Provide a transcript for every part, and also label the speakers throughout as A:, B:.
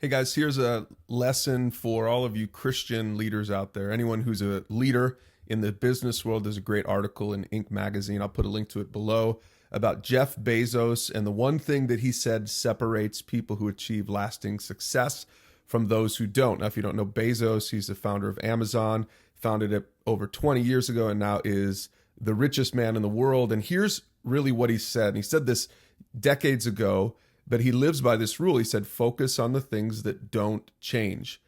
A: Hey guys, here's a lesson for all of you Christian leaders out there. Anyone who's a leader in the business world, there's a great article in Inc. magazine. I'll put a link to it below about Jeff Bezos and the one thing that he said separates people who achieve lasting success from those who don't. Now, if you don't know Bezos, he's the founder of Amazon, founded it over 20 years ago, and now is the richest man in the world. And here's really what he said. And he said this decades ago, but he lives by this rule. He said, focus on the things that don't change.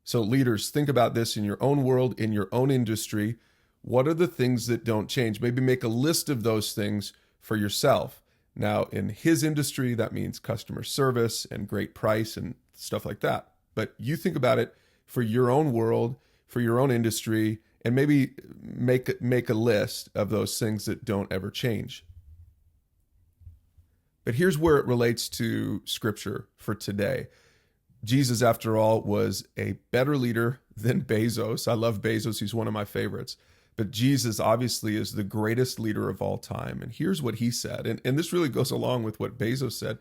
A: So leaders, think about this in your own world, in your own industry. What are the things that don't change? Maybe make a list of those things for yourself. Now, in his industry, that means customer service and great price and stuff like that. But you think about it for your own world, for your own industry, and maybe make a list of those things that don't ever change. But here's where it relates to scripture for today. Jesus, after all, was a better leader than Bezos. I love Bezos. He's one of my favorites. But Jesus obviously is the greatest leader of all time. And here's what he said. And this really goes along with what Bezos said.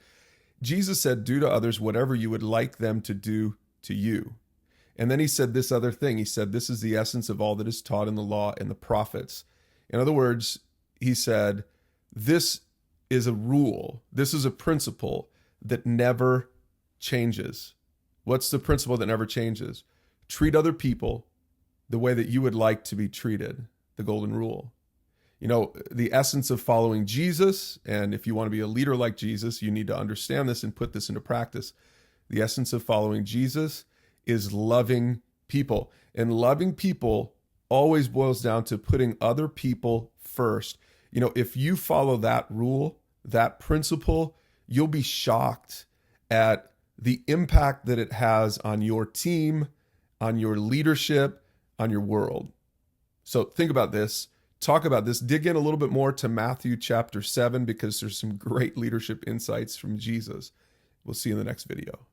A: Jesus said, do to others whatever you would like them to do to you. And then he said this other thing. He said, this is the essence of all that is taught in the law and the prophets. In other words, he said, this is a rule. This is a principle that never changes. What's the principle that never changes? Treat other people the way that you would like to be treated, the golden rule. You know, the essence of following Jesus, and if you want to be a leader like Jesus, you need to understand this and put this into practice. The essence of following Jesus is loving people. And loving people always boils down to putting other people first. You know, if you follow that rule, that principle, you'll be shocked at the impact that it has on your team, on your leadership, on your world. So think about this, talk about this, dig in a little bit more to Matthew chapter 7, because there's some great leadership insights from Jesus. We'll see you in the next video.